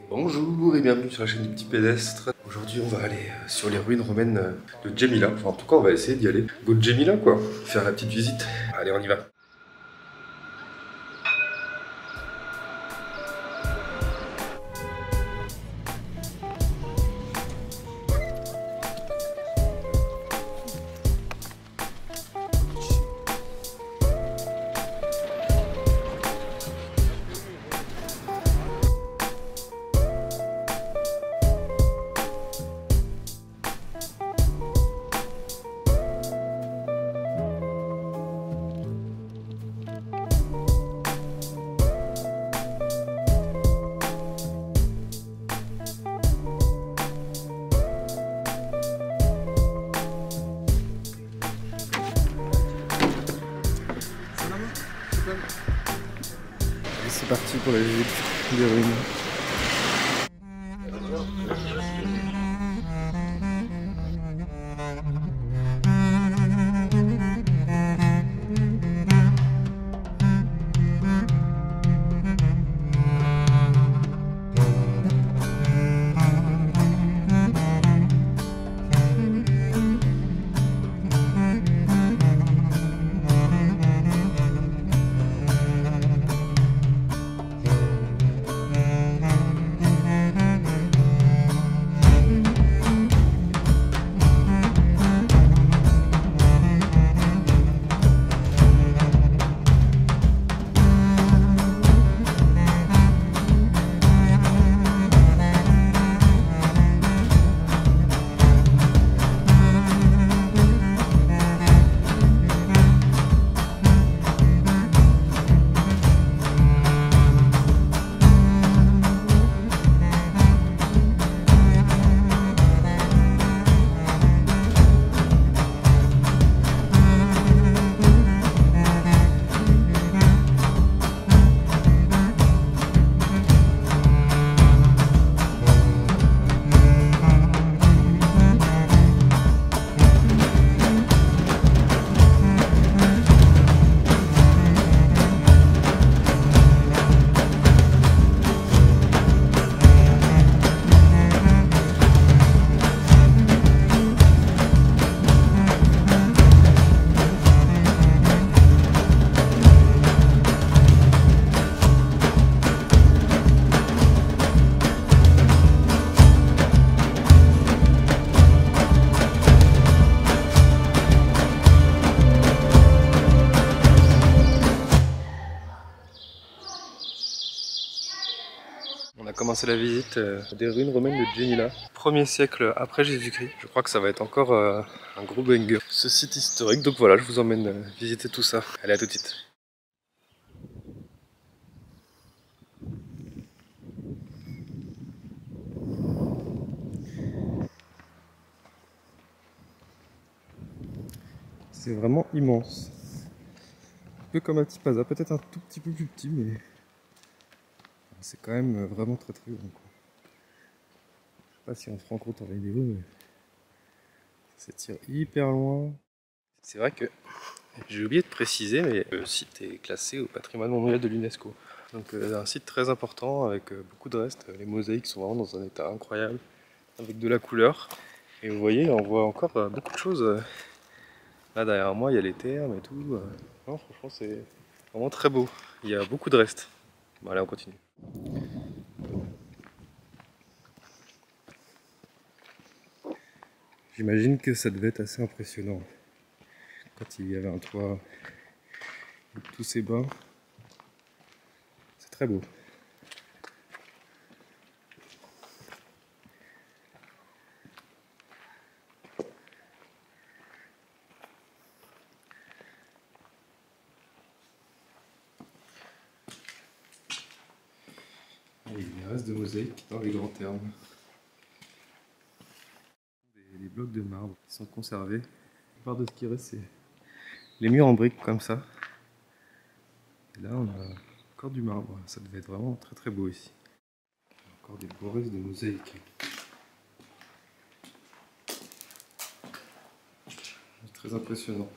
Bonjour et bienvenue sur la chaîne du petit pédestre. Aujourd'hui on va aller sur les ruines romaines de Djémila. Enfin en tout cas on va essayer d'y aller. Go Djémila quoi, faire la petite visite. Allez on y va. Et c'est parti pour la visite des ruines. On a commencé la visite des ruines romaines de Djémila, 1er siècle après Jésus-Christ. Je crois que ça va être encore un gros banger, ce site historique. Donc voilà, je vous emmène visiter tout ça. Allez, à tout de suite. C'est vraiment immense. Un peu comme Altipaza, peut-être un tout petit peu plus petit, mais c'est quand même vraiment très très grand. Je sais pas si on se rend compte en vidéo, mais ça s'étire hyper loin. C'est vrai que j'ai oublié de préciser, mais le site est classé au patrimoine mondial de l'UNESCO. Donc un site très important avec beaucoup de restes. Les mosaïques sont vraiment dans un état incroyable, avec de la couleur. Et vous voyez, on voit encore beaucoup de choses. Là derrière moi, il y a les thermes et tout. Non, franchement, c'est vraiment très beau. Il y a beaucoup de restes. Bon, allez, on continue. J'imagine que ça devait être assez impressionnant quand il y avait un toit avec tous ces bains. C'est très beau. Et il reste de mosaïques dans les grands thermes. Des blocs de marbre qui sont conservés. La plupart de ce qui reste, c'est les murs en briques comme ça. Et là, on a encore du marbre. Ça devait être vraiment très très beau ici. Encore des beaux restes de mosaïques. Très impressionnant.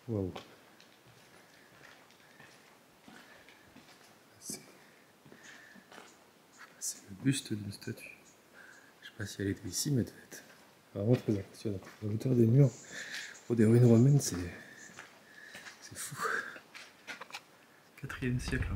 Waouh. C'est le buste d'une statue. Je sais pas si elle était ici, mais elle devait être vraiment très impressionnante. La hauteur des murs pour des ruines romaines, c'est fou. 4e siècle.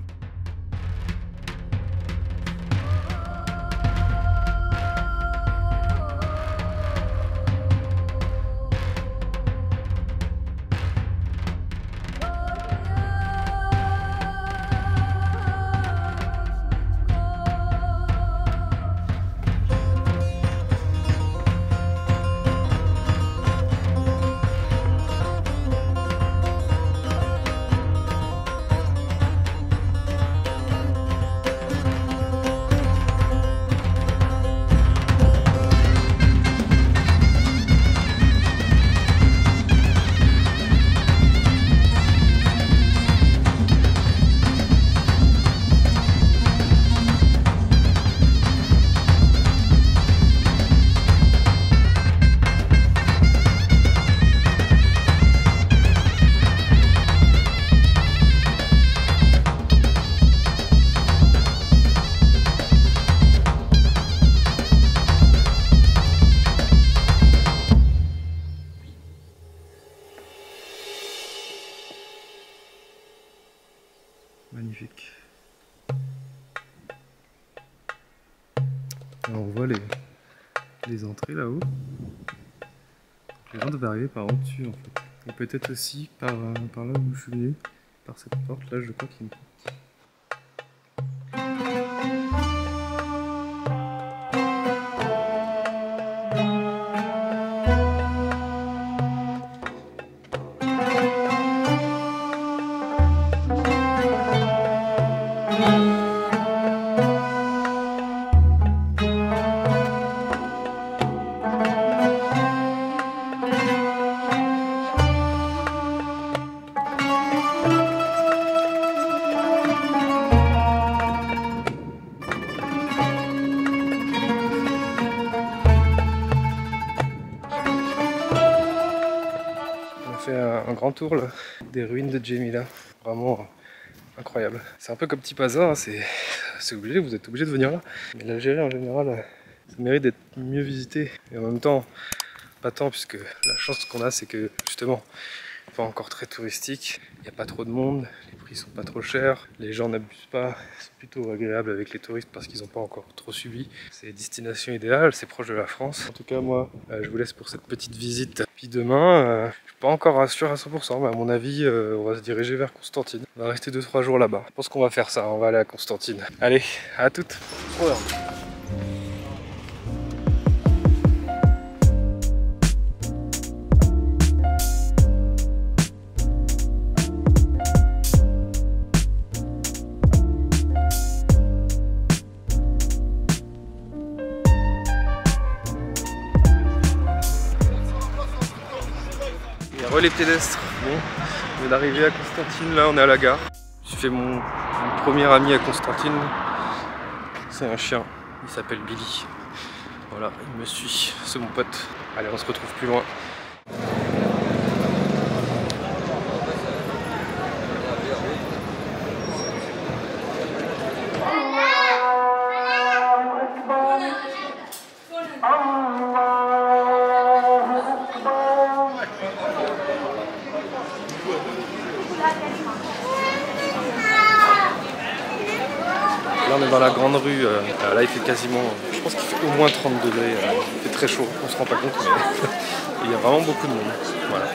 Magnifique. Alors on voit les entrées là-haut. Les gens devaient arriver par en dessus en fait. Et peut-être aussi par là où je suis venu, par cette porte là, je crois qu'il y a une porte. Un grand tour là, des ruines de Djémila, vraiment incroyable. C'est un peu comme Tipaza, hein, c'est obligé, vous êtes obligé de venir là. Mais l'Algérie en général, ça mérite d'être mieux visité. Et en même temps, pas tant, puisque la chance qu'on a, c'est que justement, pas encore très touristique, il n'y a pas trop de monde, les prix sont pas trop chers, les gens n'abusent pas, c'est plutôt agréable avec les touristes parce qu'ils n'ont pas encore trop subi. C'est destination idéale, c'est proche de la France. En tout cas moi, je vous laisse pour cette petite visite. Puis demain, je suis pas encore sûr à 100%, mais à mon avis, on va se diriger vers Constantine. On va rester 2-3 jours là-bas. Je pense qu'on va faire ça, on va aller à Constantine. Allez, à toutes. Les pédestres, bon, on vient d'arriver à Constantine, là on est à la gare. J'ai fait mon premier ami à Constantine, c'est un chien, il s'appelle Billy. Voilà, il me suit, c'est mon pote. Allez, on se retrouve plus loin. Là on est dans la grande rue, là il fait quasiment, je pense qu'il fait au moins 30 degrés, il fait très chaud, on se rend pas compte mais il y a vraiment beaucoup de monde. Voilà.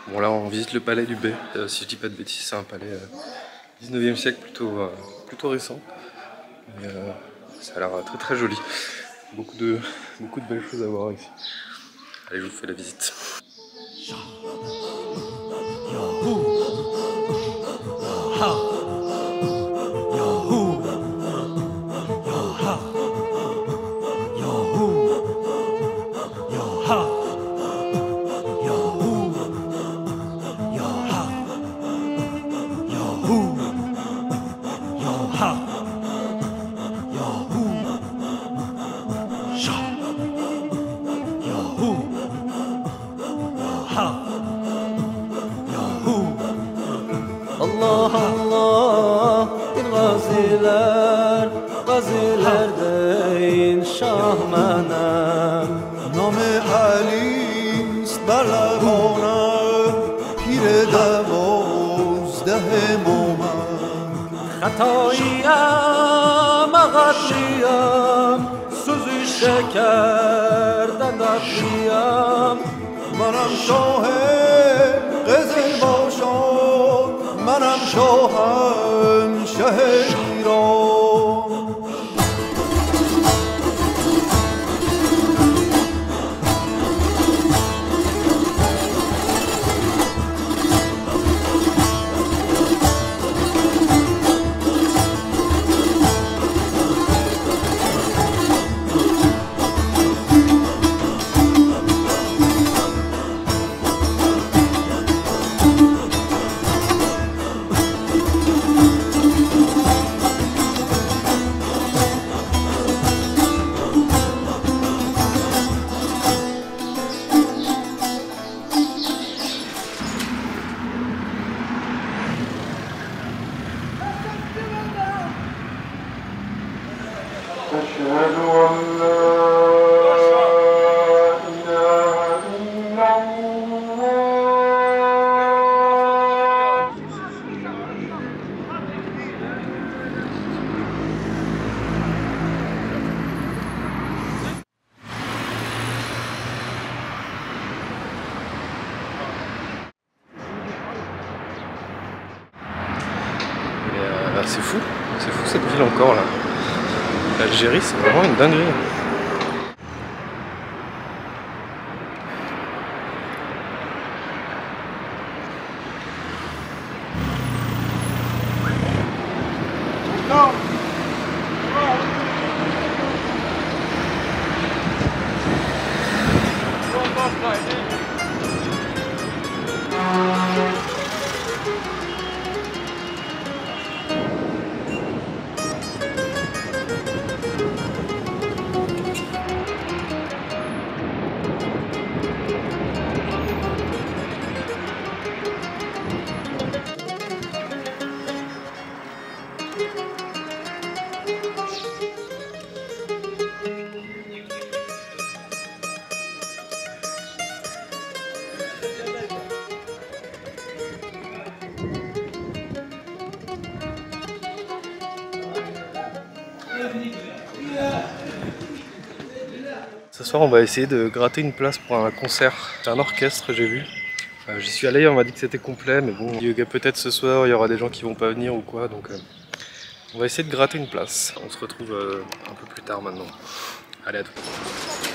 Bon là on visite le palais du Bey, si je dis pas de bêtises, c'est un palais 19e siècle plutôt récent. Mais ça a l'air très très joli. Beaucoup de belles choses à voir ici. Allez, je vous fais la visite. علیست بر لبانم پیر 12 مومن خطاییم اقدریم سوزی شکردن دردیم منم شاه قزل باشم منم شاهم شه ایران أشهد أن لا إله إلا الله C'est fou cette ville encore là. L'Algérie, c'est vraiment une dinguerie. Ce soir, on va essayer de gratter une place pour un concert. C'est un orchestre, j'ai vu. J'y suis allé, on m'a dit que c'était complet, mais bon, peut-être ce soir, il y aura des gens qui vont pas venir ou quoi, donc on va essayer de gratter une place. On se retrouve un peu plus tard maintenant. Allez, à tout de suite.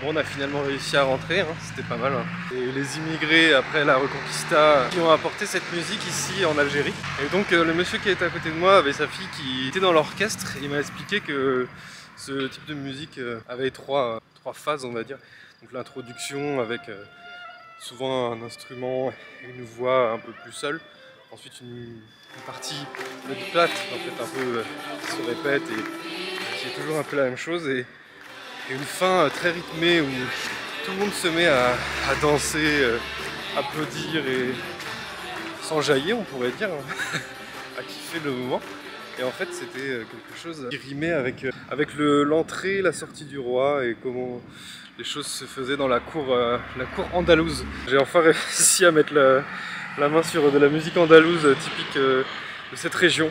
Bon, on a finalement réussi à rentrer, hein, c'était pas mal. Hein. Et les immigrés après la Reconquista qui ont apporté cette musique ici en Algérie. Et donc le monsieur qui était à côté de moi avait sa fille qui était dans l'orchestre. Il m'a expliqué que ce type de musique avait trois phases, on va dire. Donc l'introduction avec souvent un instrument et une voix un peu plus seule. Ensuite une partie plus plate, en fait un peu qui se répète et qui est toujours un peu la même chose. Et une fin très rythmée où tout le monde se met à danser, applaudir et s'enjailler, on pourrait dire, à kiffer le moment. Et en fait c'était quelque chose qui rimait avec l'entrée, la sortie du roi et comment les choses se faisaient dans la cour andalouse. J'ai enfin réussi à mettre la main sur de la musique andalouse typique de cette région.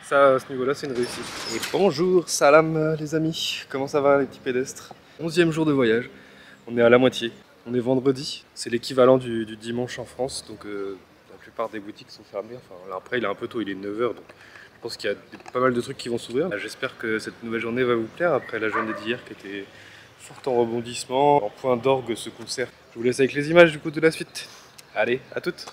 Ça, à ce niveau-là, c'est une réussite. Et bonjour, salam les amis, comment ça va les petits pédestres? 11e jour de voyage, on est à la moitié. On est vendredi, c'est l'équivalent du dimanche en France, donc la plupart des boutiques sont fermées. Enfin, là, après, il est un peu tôt, il est 9h, donc je pense qu'il y a pas mal de trucs qui vont s'ouvrir. J'espère que cette nouvelle journée va vous plaire, après la journée d'hier qui était forte en rebondissement, en point d'orgue ce concert. Je vous laisse avec les images du coup de la suite. Allez, à toutes!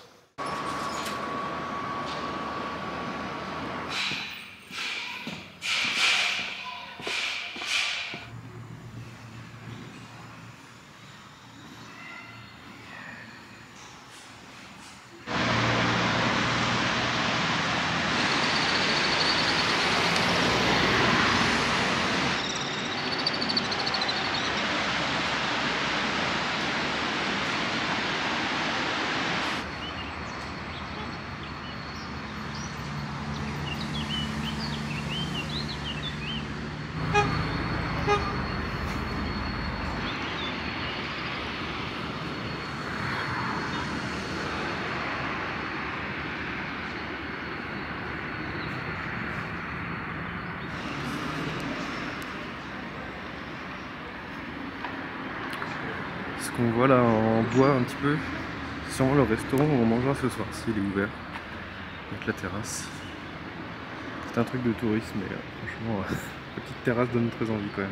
Ce qu'on voit là en bois un petit peu, c'est sûrement le restaurant où on mangera ce soir, s'il est ouvert, avec la terrasse. C'est un truc de tourisme, mais franchement, la petite terrasse donne très envie quand même.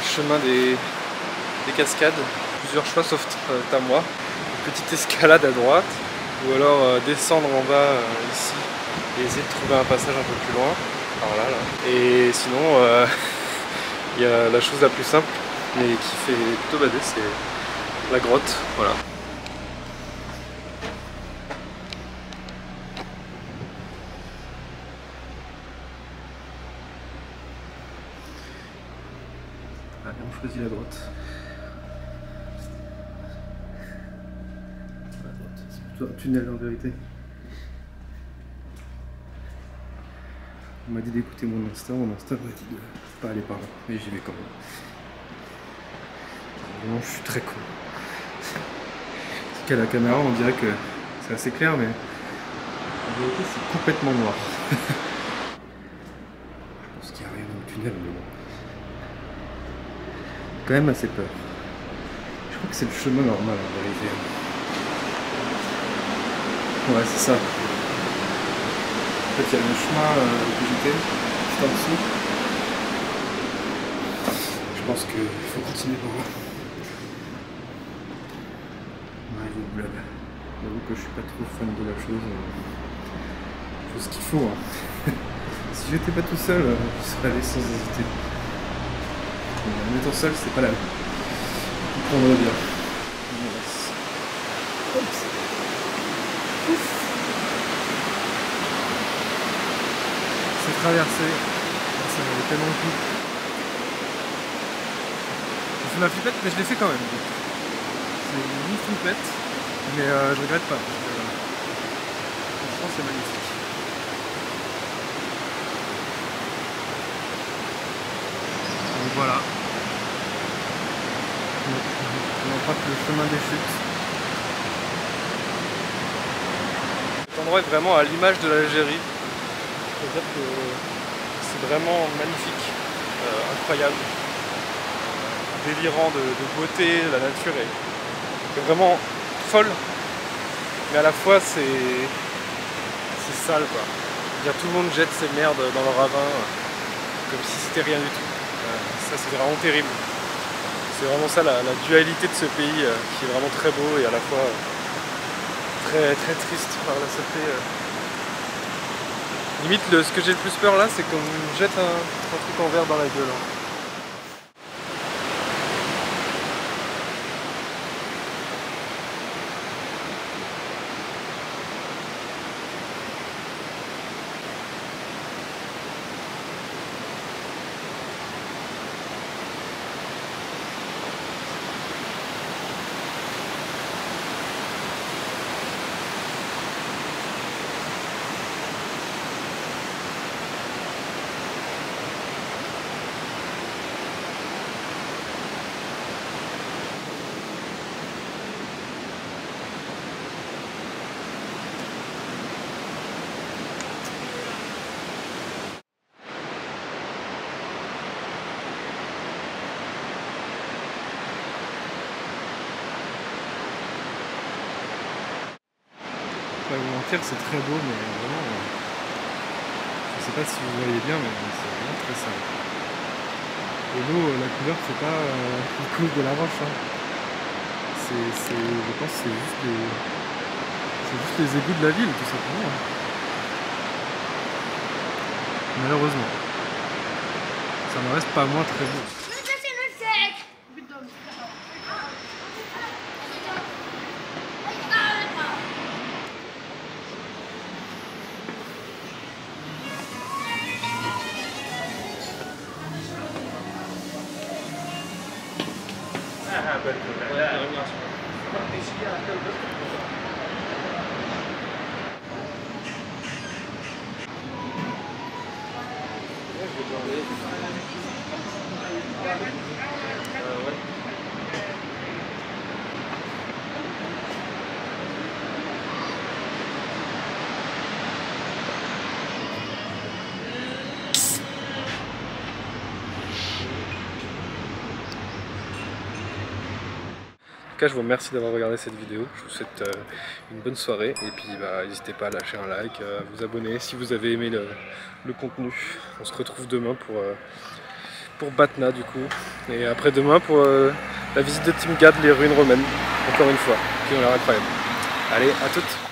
chemin des cascades. Plusieurs choix sauf à moi. Une petite escalade à droite, ou alors descendre en bas ici et essayer de trouver un passage un peu plus loin. Alors là. Et sinon, il y a la chose la plus simple, mais qui fait plutôt bader, c'est la grotte. Voilà. Allez, on choisit la droite. C'est plutôt un tunnel en vérité. On m'a dit d'écouter mon instinct m'a dit de pas aller par là, mais j'y vais quand même. Vraiment, je suis très con. Parce qu'à la caméra, on dirait que c'est assez clair, mais en vérité, c'est complètement noir. Je pense qu'il y a rien dans le tunnel, mais bon. J'ai quand même assez peur. Je crois que c'est le chemin normal en vérité. Ouais, c'est ça. En fait, il y a le chemin que j'étais juste en dessous. Je pense qu'il faut continuer par là. On arrive au blabla. J'avoue que je suis pas trop fan de la chose. Il faut ce qu'il faut. Hein. Si j'étais pas tout seul, je serais allé sans hésiter. En étant seul, c'est pas la même. Vous comprendrez bien. Traversé, ça m'avait tellement le coup. J'ai fait ma flippette, mais je l'ai fait quand même. C'est une flippette, mais je regrette pas. Franchement, c'est magnifique. Donc voilà. On emprunte le chemin des chutes. Cet endroit est vraiment à l'image de l'Algérie. C'est-à-dire que c'est vraiment magnifique, incroyable, délirant de beauté, la nature est vraiment folle, mais à la fois c'est sale quoi. C'est-à-dire tout le monde jette ses merdes dans le ravin comme si c'était rien du tout. Ça c'est vraiment terrible. C'est vraiment ça la dualité de ce pays qui est vraiment très beau et à la fois très triste par la saleté. Limite, ce que j'ai le plus peur là, c'est qu'on me jette un truc en verre dans la gueule. Pas vous mentir, c'est très beau, mais vraiment, je sais pas si vous voyez bien, mais c'est vraiment très sale. Et l'eau, la couleur, c'est pas à cause de la roche. Hein. Je pense que c'est juste les égouts de la ville, tout simplement. Malheureusement. Ça ne reste pas moins très beau. En tout cas, je vous remercie d'avoir regardé cette vidéo, je vous souhaite une bonne soirée et puis n'hésitez pas à lâcher un like, à vous abonner si vous avez aimé le contenu. On se retrouve demain pour Batna du coup. Et après-demain pour la visite de Timgad, les ruines romaines, encore une fois, qui ont l'air incroyables. Allez, à toutes!